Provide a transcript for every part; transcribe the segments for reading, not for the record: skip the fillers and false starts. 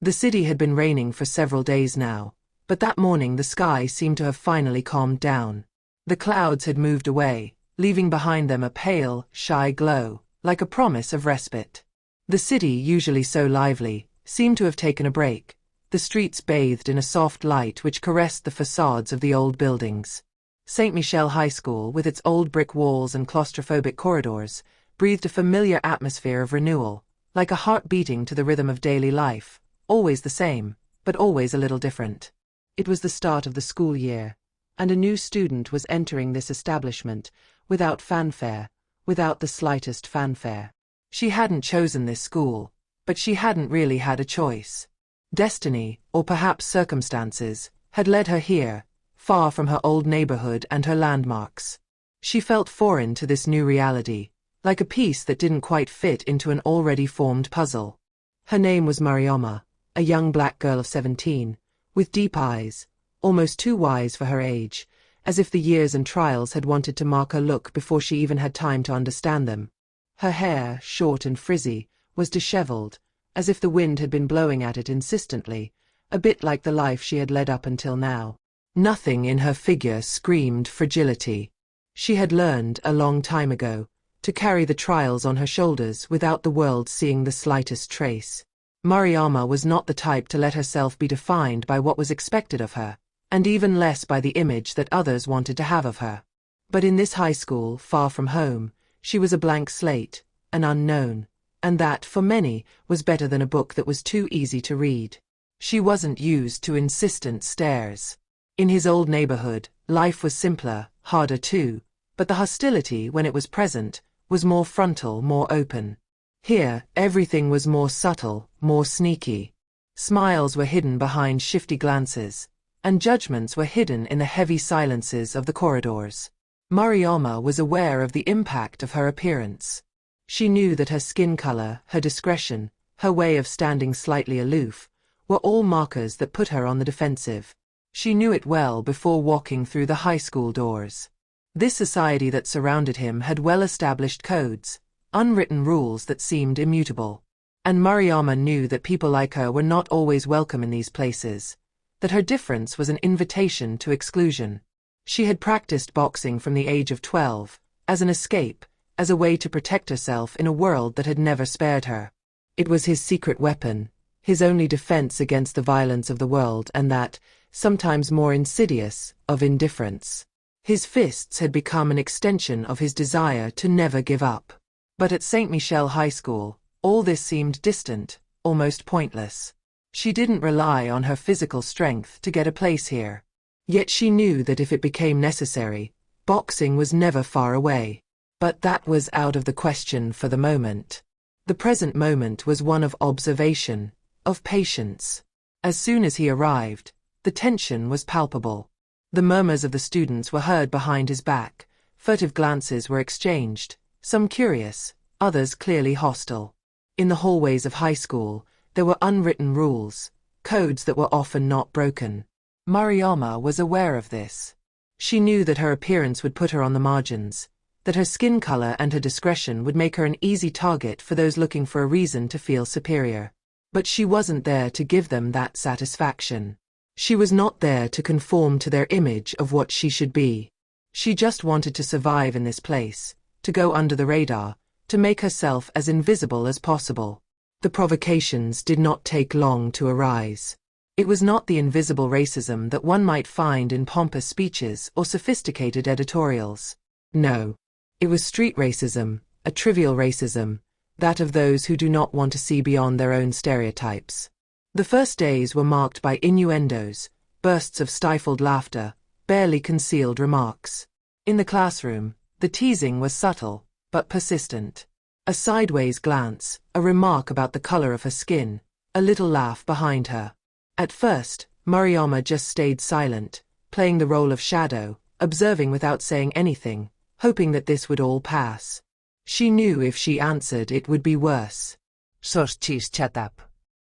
The city had been raining for several days now, but that morning the sky seemed to have finally calmed down. The clouds had moved away, leaving behind them a pale, shy glow, like a promise of respite. The city, usually so lively, seemed to have taken a break, the streets bathed in a soft light which caressed the facades of the old buildings. St. Michel High School, with its old brick walls and claustrophobic corridors, breathed a familiar atmosphere of renewal, like a heart beating to the rhythm of daily life, always the same, but always a little different. It was the start of the school year, and a new student was entering this establishment, without fanfare, without the slightest fanfare. She hadn't chosen this school, but she hadn't really had a choice. Destiny, or perhaps circumstances, had led her here, far from her old neighborhood and her landmarks. She felt foreign to this new reality, like a piece that didn't quite fit into an already formed puzzle. Her name was Mariama, a young black girl of 17, with deep eyes, almost too wise for her age, as if the years and trials had wanted to mark her look before she even had time to understand them. Her hair, short and frizzy, was disheveled, as if the wind had been blowing at it insistently, a bit like the life she had led up until now. Nothing in her figure screamed fragility. She had learned, a long time ago, to carry the trials on her shoulders without the world seeing the slightest trace. Mariama was not the type to let herself be defined by what was expected of her, and even less by the image that others wanted to have of her. But in this high school, far from home, she was a blank slate, an unknown, and that, for many, was better than a book that was too easy to read. She wasn't used to insistent stares. In his old neighborhood, life was simpler, harder too, but the hostility, when it was present, was more frontal, more open. Here, everything was more subtle, more sneaky. Smiles were hidden behind shifty glances, and judgments were hidden in the heavy silences of the corridors. Mariama was aware of the impact of her appearance. She knew that her skin color, her discretion, her way of standing slightly aloof, were all markers that put her on the defensive. She knew it well before walking through the high school doors. This society that surrounded him had well-established codes, unwritten rules that seemed immutable. And Mariama knew that people like her were not always welcome in these places, that her difference was an invitation to exclusion. She had practiced boxing from the age of 12, as an escape, as a way to protect herself in a world that had never spared her. It was his secret weapon, his only defense against the violence of the world and that, sometimes more insidious, of indifference. His fists had become an extension of his desire to never give up. But at St. Michel High School, all this seemed distant, almost pointless. She didn't rely on her physical strength to get a place here. Yet she knew that if it became necessary, boxing was never far away. But that was out of the question for the moment. The present moment was one of observation, of patience. As soon as he arrived, the tension was palpable. The murmurs of the students were heard behind his back, furtive glances were exchanged, some curious, others clearly hostile. In the hallways of high school, there were unwritten rules, codes that were often not broken. Mariama was aware of this. She knew that her appearance would put her on the margins, that her skin color and her discretion would make her an easy target for those looking for a reason to feel superior. But she wasn't there to give them that satisfaction. She was not there to conform to their image of what she should be. She just wanted to survive in this place, to go under the radar, to make herself as invisible as possible. The provocations did not take long to arise. It was not the invisible racism that one might find in pompous speeches or sophisticated editorials. No. It was street racism, a trivial racism, that of those who do not want to see beyond their own stereotypes. The first days were marked by innuendos, bursts of stifled laughter, barely concealed remarks. In the classroom, the teasing was subtle, but persistent. A sideways glance, a remark about the color of her skin, a little laugh behind her. At first, Mariama just stayed silent, playing the role of shadow, observing without saying anything, hoping that this would all pass. She knew if she answered it would be worse. Just shut up.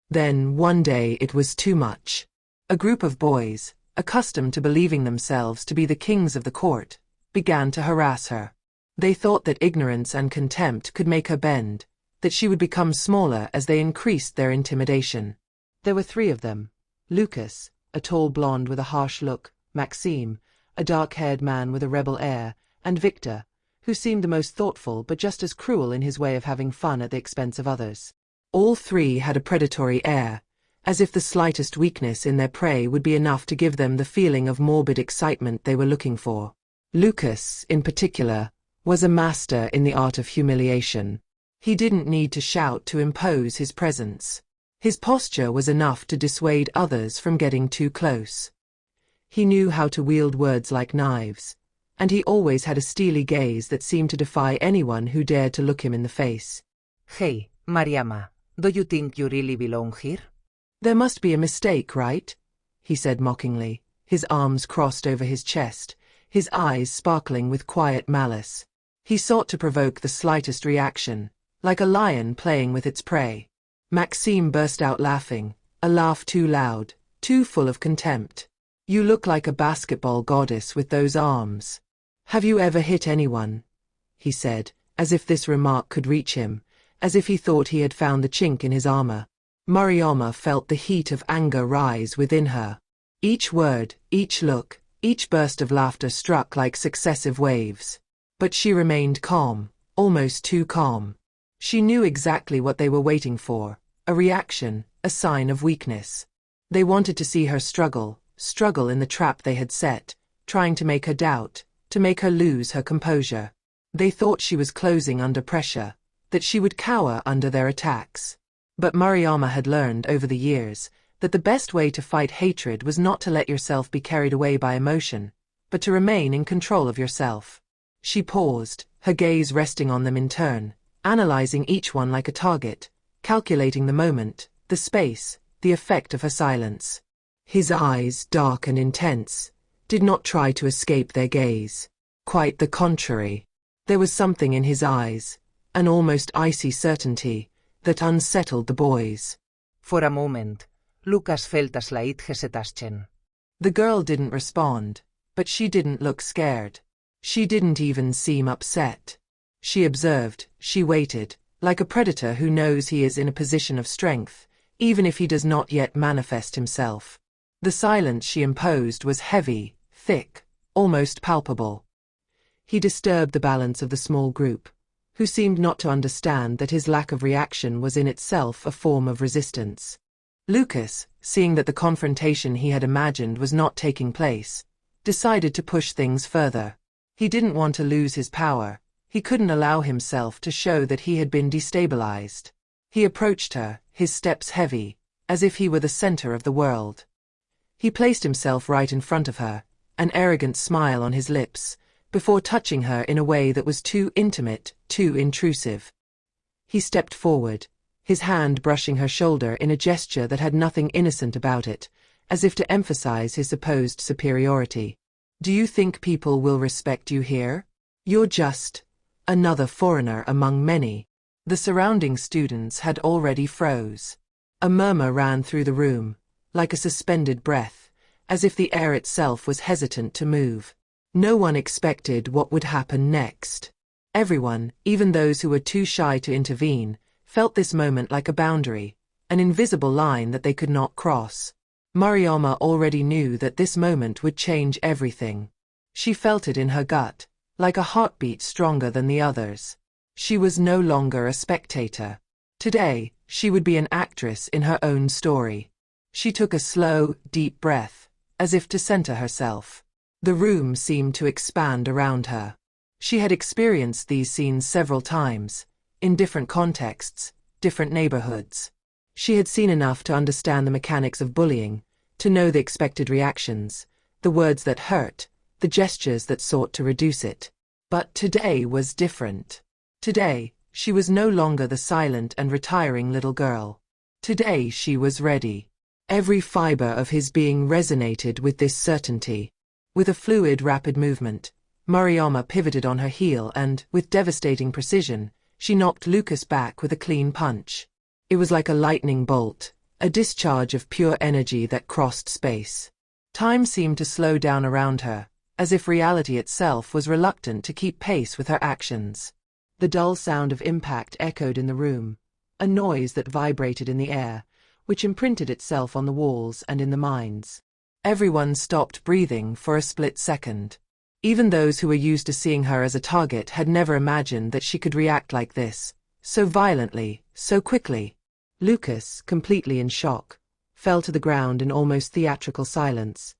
Then, one day it was too much. A group of boys, accustomed to believing themselves to be the kings of the court, began to harass her. They thought that ignorance and contempt could make her bend, that she would become smaller as they increased their intimidation. There were three of them. Lucas, a tall blonde with a harsh look, Maxime, a dark-haired man with a rebel air, and Victor, who seemed the most thoughtful but just as cruel in his way of having fun at the expense of others. All three had a predatory air, as if the slightest weakness in their prey would be enough to give them the feeling of morbid excitement they were looking for. Lucas, in particular, was a master in the art of humiliation. He didn't need to shout to impose his presence. His posture was enough to dissuade others from getting too close. He knew how to wield words like knives, and he always had a steely gaze that seemed to defy anyone who dared to look him in the face. Hey, Mariama, do you think you really belong here? There must be a mistake, right? He said mockingly, his arms crossed over his chest, his eyes sparkling with quiet malice. He sought to provoke the slightest reaction, like a lion playing with its prey. Maxime burst out laughing, a laugh too loud, too full of contempt. You look like a basketball goddess with those arms. Have you ever hit anyone? He said, as if this remark could reach him, as if he thought he had found the chink in his armor. Mariama felt the heat of anger rise within her. Each word, each look, each burst of laughter struck like successive waves. But she remained calm, almost too calm. She knew exactly what they were waiting for, a reaction, a sign of weakness. They wanted to see her struggle in the trap they had set, trying to make her doubt, to make her lose her composure. They thought she was closing under pressure, that she would cower under their attacks. But Mariama had learned over the years that the best way to fight hatred was not to let yourself be carried away by emotion, but to remain in control of yourself. She paused, her gaze resting on them in turn, analyzing each one like a target, calculating the moment, the space, the effect of her silence. His eyes, dark and intense, did not try to escape their gaze. Quite the contrary. There was something in his eyes, an almost icy certainty, that unsettled the boys. For a moment, Lucas felt a slight hesitation. The girl didn't respond, but she didn't look scared. She didn't even seem upset. She observed, she waited, like a predator who knows he is in a position of strength, even if he does not yet manifest himself. The silence she imposed was heavy, thick, almost palpable. He disturbed the balance of the small group, who seemed not to understand that his lack of reaction was in itself a form of resistance. Lucas, seeing that the confrontation he had imagined was not taking place, decided to push things further. He didn't want to lose his power. He couldn't allow himself to show that he had been destabilized. He approached her, his steps heavy, as if he were the center of the world. He placed himself right in front of her, an arrogant smile on his lips, before touching her in a way that was too intimate, too intrusive. He stepped forward, his hand brushing her shoulder in a gesture that had nothing innocent about it, as if to emphasize his supposed superiority. Do you think people will respect you here? You're just another foreigner among many. The surrounding students had already froze. A murmur ran through the room, like a suspended breath, as if the air itself was hesitant to move. No one expected what would happen next. Everyone, even those who were too shy to intervene, felt this moment like a boundary, an invisible line that they could not cross. Mariama already knew that this moment would change everything. She felt it in her gut, like a heartbeat stronger than the others. She was no longer a spectator. Today, she would be an actress in her own story. She took a slow, deep breath, as if to center herself. The room seemed to expand around her. She had experienced these scenes several times, in different contexts, different neighborhoods. She had seen enough to understand the mechanics of bullying, to know the expected reactions, the words that hurt, the gestures that sought to reduce it. But today was different. Today, she was no longer the silent and retiring little girl. Today she was ready. Every fiber of his being resonated with this certainty. With a fluid, rapid movement, Mariama pivoted on her heel and, with devastating precision, she knocked Lucas back with a clean punch. It was like a lightning bolt, a discharge of pure energy that crossed space. Time seemed to slow down around her, as if reality itself was reluctant to keep pace with her actions. The dull sound of impact echoed in the room, a noise that vibrated in the air, which imprinted itself on the walls and in the minds. Everyone stopped breathing for a split second. Even those who were used to seeing her as a target had never imagined that she could react like this, so violently, so quickly. Lucas, completely in shock, fell to the ground in almost theatrical silence,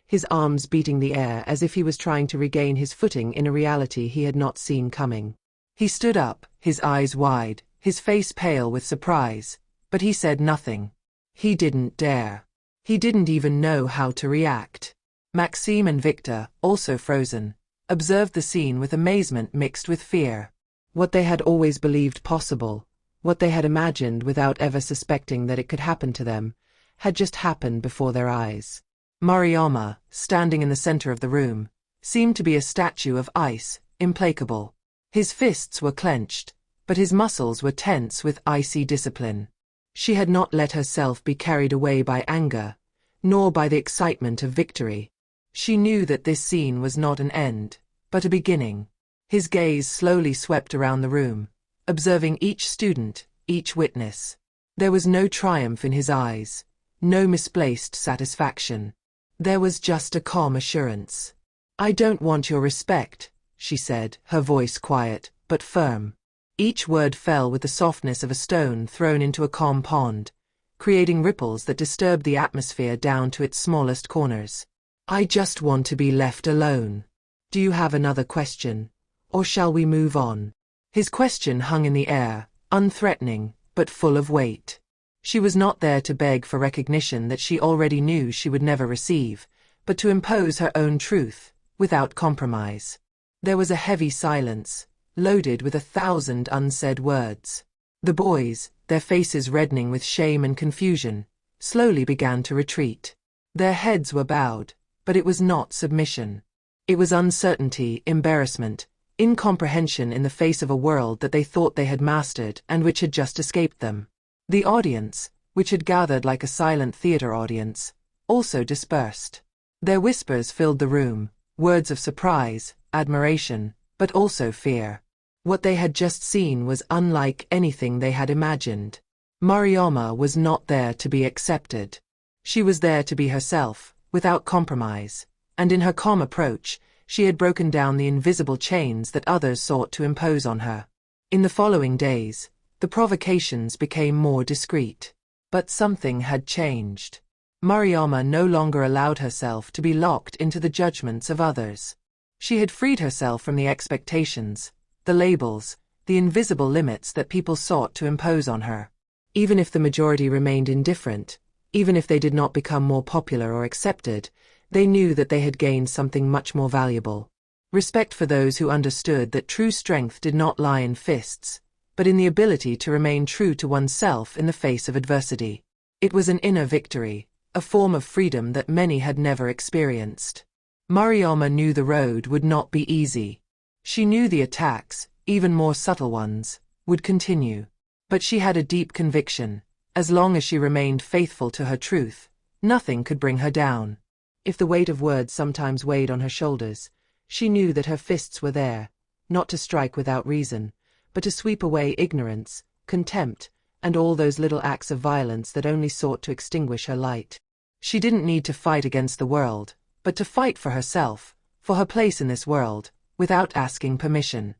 his arms beating the air as if he was trying to regain his footing in a reality he had not seen coming. He stood up, his eyes wide, his face pale with surprise, but he said nothing. He didn't dare. He didn't even know how to react. Maxime and Victor, also frozen, observed the scene with amazement mixed with fear. What they had always believed possible, what they had imagined without ever suspecting that it could happen to them, had just happened before their eyes. Mariama, standing in the center of the room, seemed to be a statue of ice, implacable. His fists were clenched, but his muscles were tense with icy discipline. She had not let herself be carried away by anger, nor by the excitement of victory. She knew that this scene was not an end, but a beginning. His gaze slowly swept around the room, observing each student, each witness. There was no triumph in his eyes, no misplaced satisfaction. There was just a calm assurance. "I don't want your respect," she said, her voice quiet, but firm. Each word fell with the softness of a stone thrown into a calm pond, creating ripples that disturbed the atmosphere down to its smallest corners. "I just want to be left alone. Do you have another question? Or shall we move on?" His question hung in the air, unthreatening, but full of weight. She was not there to beg for recognition that she already knew she would never receive, but to impose her own truth, without compromise. There was a heavy silence, loaded with 1,000 unsaid words. The boys, their faces reddening with shame and confusion, slowly began to retreat. Their heads were bowed, but it was not submission. It was uncertainty, embarrassment, incomprehension in the face of a world that they thought they had mastered and which had just escaped them. The audience, which had gathered like a silent theater audience, also dispersed. Their whispers filled the room, words of surprise, admiration, but also fear. What they had just seen was unlike anything they had imagined. Mariama was not there to be accepted. She was there to be herself, without compromise, and in her calm approach, she had broken down the invisible chains that others sought to impose on her. In the following days, the provocations became more discreet. But something had changed. Mariama no longer allowed herself to be locked into the judgments of others. She had freed herself from the expectations, the labels, the invisible limits that people sought to impose on her. Even if the majority remained indifferent, even if they did not become more popular or accepted, they knew that they had gained something much more valuable. Respect for those who understood that true strength did not lie in fists, but in the ability to remain true to oneself in the face of adversity. It was an inner victory, a form of freedom that many had never experienced. Mariama knew the road would not be easy. She knew the attacks, even more subtle ones, would continue. But she had a deep conviction: as long as she remained faithful to her truth, nothing could bring her down. If the weight of words sometimes weighed on her shoulders, she knew that her fists were there, not to strike without reason, but to sweep away ignorance, contempt, and all those little acts of violence that only sought to extinguish her light. She didn't need to fight against the world, but to fight for herself, for her place in this world, without asking permission.